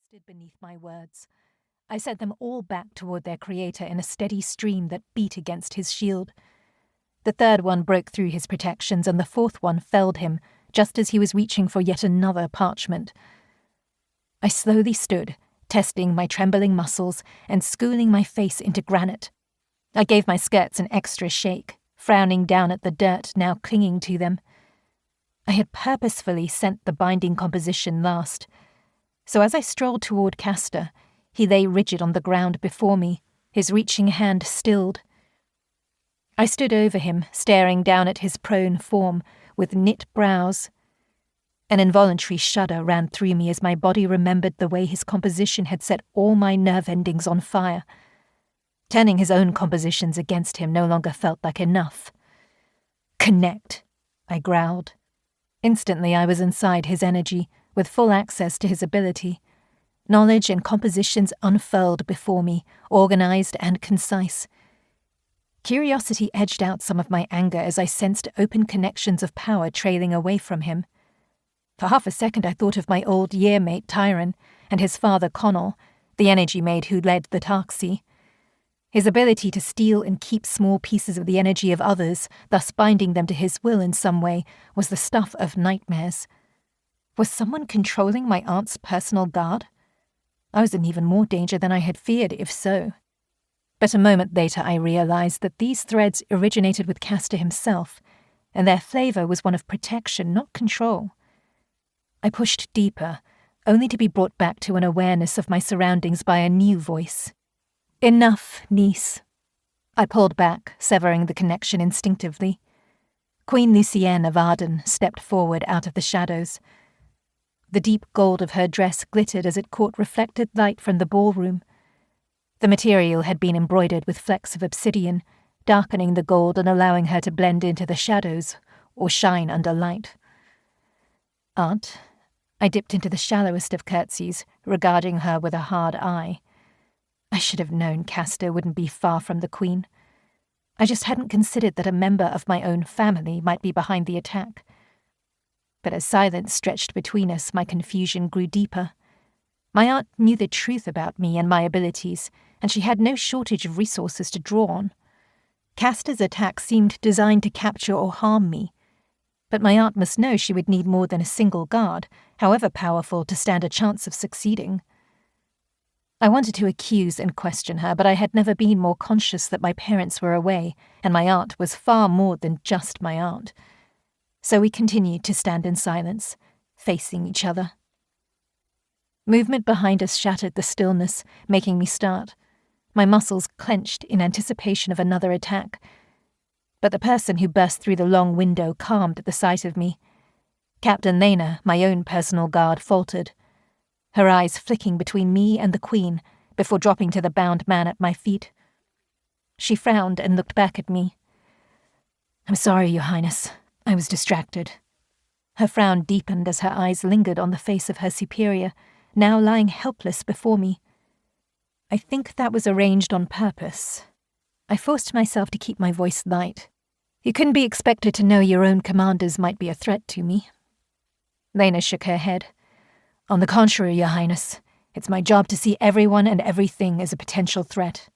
twisted beneath my words. I sent them all back toward their creator in a steady stream that beat against his shield. The third one broke through his protections, and the fourth one felled him, just as he was reaching for yet another parchment. I slowly stood, testing my trembling muscles and schooling my face into granite. I gave my skirts an extra shake, frowning down at the dirt now clinging to them. I had purposefully sent the binding composition last, so as I strolled toward Castor, he lay rigid on the ground before me, his reaching hand stilled. I stood over him, staring down at his prone form, with knit brows. An involuntary shudder ran through me as my body remembered the way his composition had set all my nerve endings on fire. Turning his own compositions against him no longer felt like enough. "Connect," I growled. Instantly I was inside his energy, with full access to his ability. Knowledge and compositions unfurled before me, organized and concise. Curiosity edged out some of my anger as I sensed open connections of power trailing away from him. For half a second I thought of my old year-mate Tyron and his father Conall, the energy maid who led the Tarxi. His ability to steal and keep small pieces of the energy of others, thus binding them to his will in some way, was the stuff of nightmares. Was someone controlling my aunt's personal guard? I was in even more danger than I had feared, if so. But a moment later I realized that these threads originated with Castor himself, and their flavor was one of protection, not control. I pushed deeper, only to be brought back to an awareness of my surroundings by a new voice. "Enough, niece." I pulled back, severing the connection instinctively. Queen Lucienne of Arden stepped forward out of the shadows. The deep gold of her dress glittered as it caught reflected light from the ballroom. The material had been embroidered with flecks of obsidian, darkening the gold and allowing her to blend into the shadows, or shine under light. "Aunt," I dipped into the shallowest of curtsies, regarding her with a hard eye. I should have known Castor wouldn't be far from the Queen. I just hadn't considered that a member of my own family might be behind the attack. But as silence stretched between us, my confusion grew deeper. My aunt knew the truth about me and my abilities, and she had no shortage of resources to draw on. Castor's attack seemed designed to capture or harm me, but my aunt must know she would need more than a single guard, however powerful, to stand a chance of succeeding. I wanted to accuse and question her, but I had never been more conscious that my parents were away, and my aunt was far more than just my aunt. So we continued to stand in silence, facing each other. Movement behind us shattered the stillness, making me start. My muscles clenched in anticipation of another attack. But the person who burst through the long window calmed at the sight of me. Captain Lena, my own personal guard, faltered, her eyes flicking between me and the Queen, before dropping to the bound man at my feet. She frowned and looked back at me. "I'm sorry, Your Highness. I was distracted." Her frown deepened as her eyes lingered on the face of her superior, now lying helpless before me. I think that was arranged on purpose. I forced myself to keep my voice light. "You couldn't be expected to know your own commanders might be a threat to me." Lena shook her head. "On the contrary, Your Highness, it's my job to see everyone and everything as a potential threat."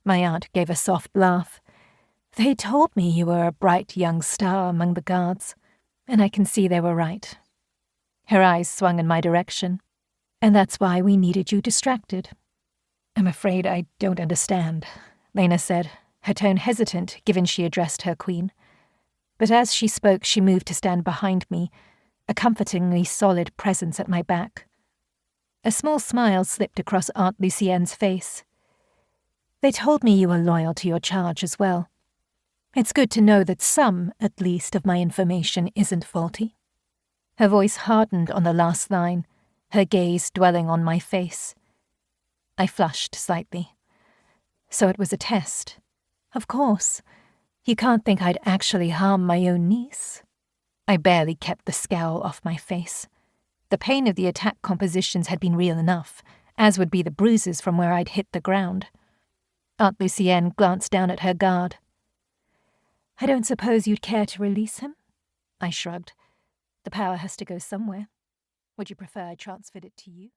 My aunt gave a soft laugh. "They told me you were a bright young star among the guards, and I can see they were right." Her eyes swung in my direction. "And that's why we needed you distracted." "I'm afraid I don't understand," Lena said, her tone hesitant given she addressed her queen. But as she spoke, she moved to stand behind me, a comfortingly solid presence at my back. A small smile slipped across Aunt Lucienne's face. "They told me you were loyal to your charge as well. It's good to know that some, at least, of my information isn't faulty." Her voice hardened on the last line, her gaze dwelling on my face. I flushed slightly. "So it was a test. Of course. You can't think I'd actually harm my own niece." I barely kept the scowl off my face. The pain of the attack compositions had been real enough, as would be the bruises from where I'd hit the ground. Aunt Lucienne glanced down at her guard. "I don't suppose you'd care to release him?" I shrugged. "The power has to go somewhere. Would you prefer I transferred it to you?"